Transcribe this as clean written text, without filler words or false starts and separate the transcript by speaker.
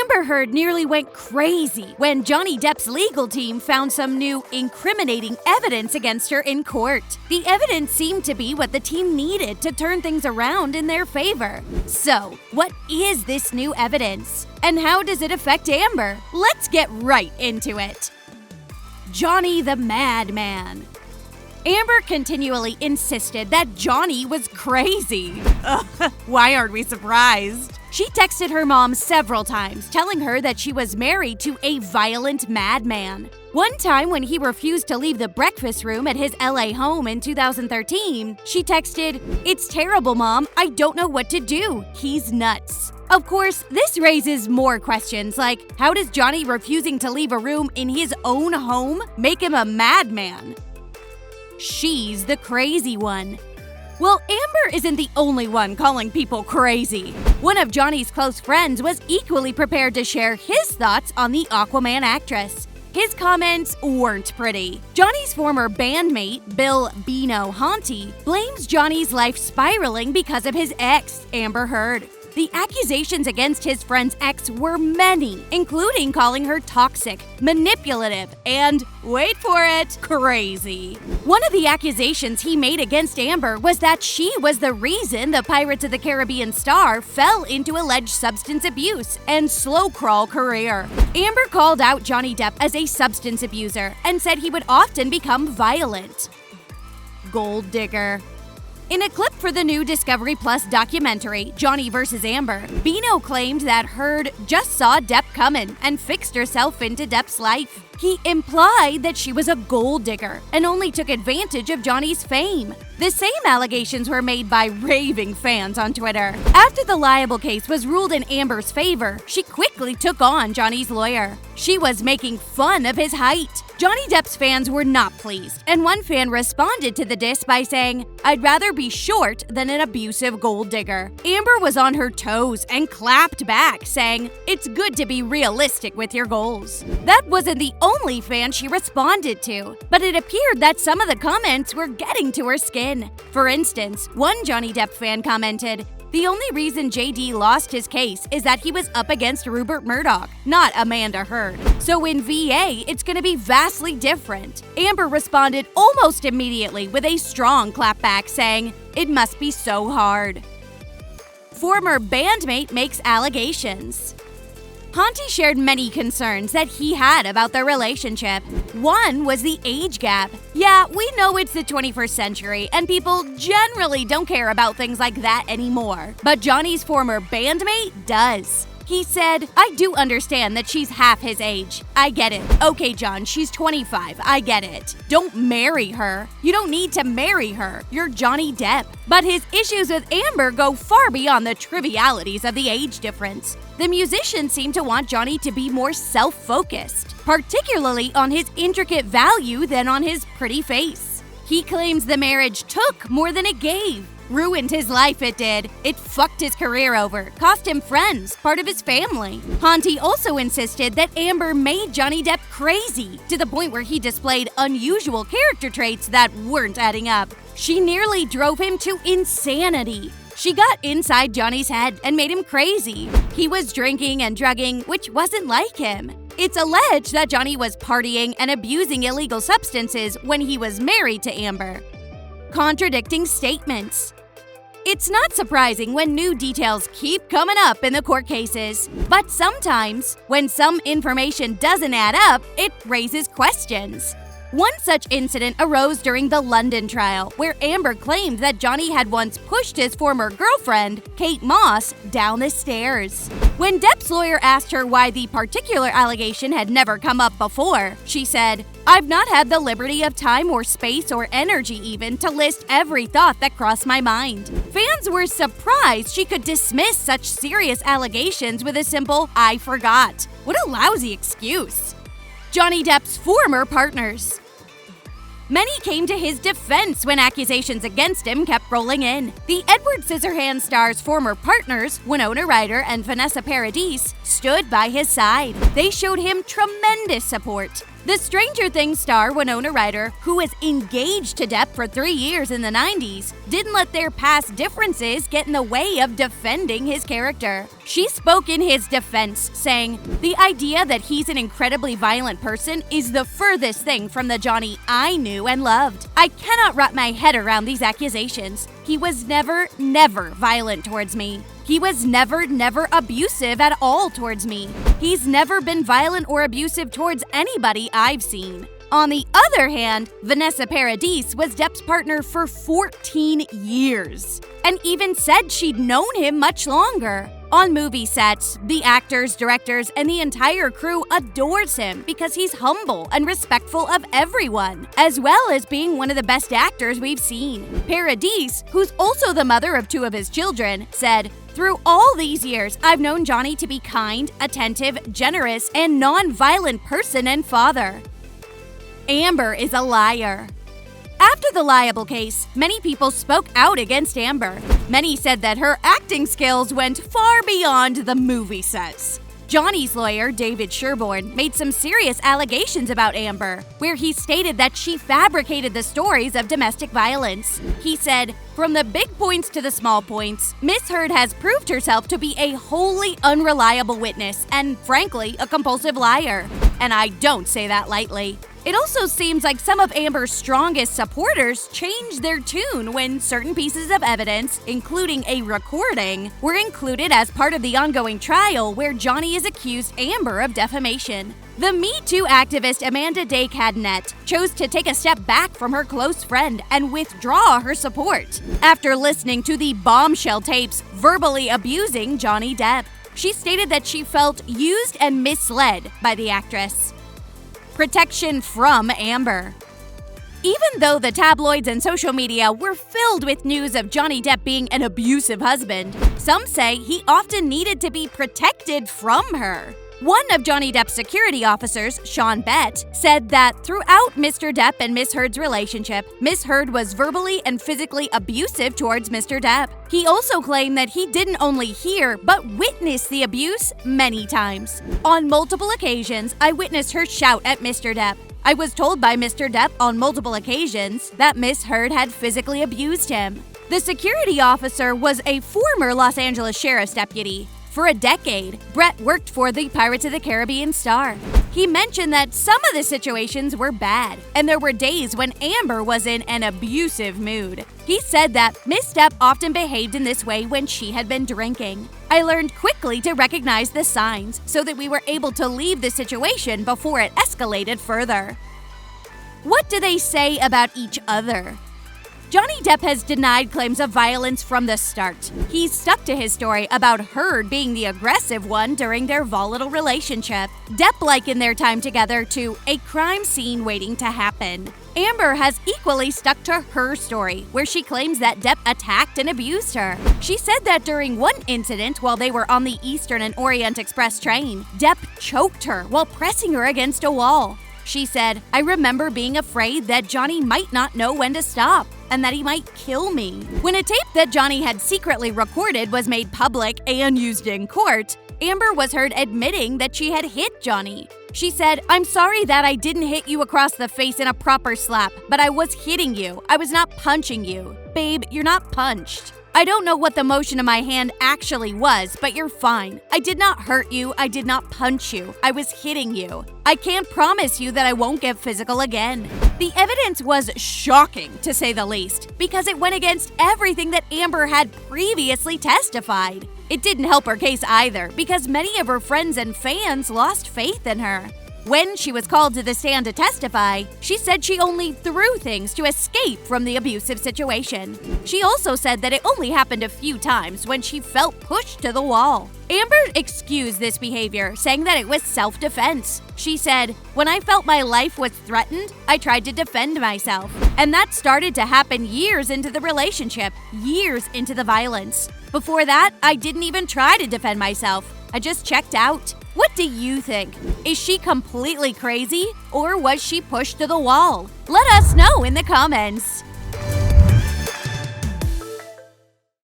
Speaker 1: Amber Heard nearly went crazy when Johnny Depp's legal team found some new incriminating evidence against her in court. The evidence seemed to be what the team needed to turn things around in their favor. So, what is this new evidence? And how does it affect Amber? Let's get right into it. Johnny the Madman. Amber continually insisted that Johnny was crazy. Why aren't we surprised? She texted her mom several times, telling her that she was married to a violent madman. One time when he refused to leave the breakfast room at his LA home in 2013, she texted, "It's terrible, Mom. I don't know what to do. He's nuts." Of course, this raises more questions like, how does Johnny refusing to leave a room in his own home make him a madman? She's the crazy one. Well, Amber isn't the only one calling people crazy. One of Johnny's close friends was equally prepared to share his thoughts on the Aquaman actress. His comments weren't pretty. Johnny's former bandmate, Bill Bino Honti, blames Johnny's life spiraling because of his ex, Amber Heard. The accusations against his friend's ex were many, including calling her toxic, manipulative, and, wait for it, crazy. One of the accusations he made against Amber was that she was the reason the Pirates of the Caribbean star fell into alleged substance abuse and slow crawl career. Amber called out Johnny Depp as a substance abuser and said he would often become violent. Gold digger. In a clip for the new Discovery Plus documentary, Johnny vs. Amber, Bino claimed that Heard just saw Depp coming and fixed herself into Depp's life. He implied that she was a gold digger and only took advantage of Johnny's fame. The same allegations were made by raving fans on Twitter. After the libel case was ruled in Amber's favor, she quickly took on Johnny's lawyer. She was making fun of his height. Johnny Depp's fans were not pleased, and one fan responded to the diss by saying, "I'd rather be short than an abusive gold digger." Amber was on her toes and clapped back, saying, "It's good to be realistic with your goals." That wasn't the only fan she responded to, but it appeared that some of the comments were getting to her skin. For instance, one Johnny Depp fan commented, "The only reason JD lost his case is that he was up against Rupert Murdoch, not Amanda Heard. So in VA, it's going to be vastly different." Amber responded almost immediately with a strong clapback saying, "It must be so hard." Former bandmate makes allegations. Honti shared many concerns that he had about their relationship. One was the age gap. Yeah, we know it's the 21st century, and people generally don't care about things like that anymore. But Johnny's former bandmate does. He said, "I do understand that she's half his age. I get it. Okay, John, she's 25. I get it. Don't marry her. You don't need to marry her. You're Johnny Depp." But his issues with Amber go far beyond the trivialities of the age difference. The musician seemed to want Johnny to be more self-focused, particularly on his intricate value than on his pretty face. He claims the marriage took more than it gave. Ruined his life, it did. It fucked his career over, cost him friends, part of his family. Honti also insisted that Amber made Johnny Depp crazy, to the point where he displayed unusual character traits that weren't adding up. She nearly drove him to insanity. She got inside Johnny's head and made him crazy. He was drinking and drugging, which wasn't like him. It's alleged that Johnny was partying and abusing illegal substances when he was married to Amber. Contradicting statements. It's not surprising when new details keep coming up in the court cases. But sometimes, when some information doesn't add up, it raises questions. One such incident arose during the London trial, where Amber claimed that Johnny had once pushed his former girlfriend, Kate Moss, down the stairs. When Depp's lawyer asked her why the particular allegation had never come up before, she said, "I've not had the liberty of time or space or energy even to list every thought that crossed my mind." Fans were surprised she could dismiss such serious allegations with a simple, "I forgot." What a lousy excuse. Johnny Depp's former partners. Many came to his defense when accusations against him kept rolling in. The Edward Scissorhands star's former partners, Winona Ryder and Vanessa Paradis, stood by his side. They showed him tremendous support. The Stranger Things star Winona Ryder, who was engaged to Depp for 3 years in the 90s, didn't let their past differences get in the way of defending his character. She spoke in his defense, saying, "The idea that he's an incredibly violent person is the furthest thing from the Johnny I knew and loved. I cannot wrap my head around these accusations. He was never violent towards me. He was never abusive at all towards me. He's never been violent or abusive towards anybody I've seen." On the other hand, Vanessa Paradis was Depp's partner for 14 years, and even said she'd known him much longer. On movie sets, the actors, directors, and the entire crew adores him because he's humble and respectful of everyone, as well as being one of the best actors we've seen. Paradis, who's also the mother of 2 of his children, said, "Through all these years, I've known Johnny to be kind, attentive, generous, and non-violent person and father." Amber is a liar. After the Liable case, many people spoke out against Amber. Many said that her acting skills went far beyond the movie sets. Johnny's lawyer, David Sherborne, made some serious allegations about Amber, where he stated that she fabricated the stories of domestic violence. He said, "From the big points to the small points, Miss Heard has proved herself to be a wholly unreliable witness and, frankly, a compulsive liar. And I don't say that lightly." It also seems like some of Amber's strongest supporters changed their tune when certain pieces of evidence, including a recording, were included as part of the ongoing trial where Johnny has accused Amber of defamation. The Me Too activist Amanda Day Cadnett chose to take a step back from her close friend and withdraw her support after listening to the bombshell tapes verbally abusing Johnny Depp. She stated that she felt used and misled by the actress. Protection from Amber. Even though the tabloids and social media were filled with news of Johnny Depp being an abusive husband, some say he often needed to be protected from her. One of Johnny Depp's security officers, Sean Bett, said that throughout Mr. Depp and Miss Heard's relationship, Miss Heard was verbally and physically abusive towards Mr. Depp. He also claimed that he didn't only hear, but witness the abuse many times. On multiple occasions, I witnessed her shout at Mr. Depp. I was told by Mr. Depp on multiple occasions that Miss Heard had physically abused him. The security officer was a former Los Angeles sheriff's deputy. For a decade, Brett worked for the Pirates of the Caribbean star. He mentioned that some of the situations were bad, and there were days when Amber was in an abusive mood. He said that Miss Depp often behaved in this way when she had been drinking. I learned quickly to recognize the signs so that we were able to leave the situation before it escalated further. What do they say about each other? Johnny Depp has denied claims of violence from the start. He's stuck to his story about Heard being the aggressive one during their volatile relationship. Depp likened their time together to a crime scene waiting to happen. Amber has equally stuck to her story, where she claims that Depp attacked and abused her. She said that during one incident while they were on the Eastern and Orient Express train, Depp choked her while pressing her against a wall. She said, "I remember being afraid that Johnny might not know when to stop and that he might kill me." When a tape that Johnny had secretly recorded was made public and used in court, Amber was heard admitting that she had hit Johnny. She said, "I'm sorry that I didn't hit you across the face in a proper slap, but I was hitting you. I was not punching you. Babe, you're not punched. I don't know what the motion of my hand actually was, but you're fine. I did not hurt you. I did not punch you. I was hitting you. I can't promise you that I won't get physical again." The evidence was shocking, to say the least, because it went against everything that Amber had previously testified. It didn't help her case either, because many of her friends and fans lost faith in her. When she was called to the stand to testify, she said she only threw things to escape from the abusive situation. She also said that it only happened a few times when she felt pushed to the wall. Amber excused this behavior, saying that it was self-defense. She said, "When I felt my life was threatened, I tried to defend myself. And that started to happen years into the relationship, years into the violence. Before that, I didn't even try to defend myself. I just checked out." What do you think? Is she completely crazy, or was she pushed to the wall? Let us know in the comments.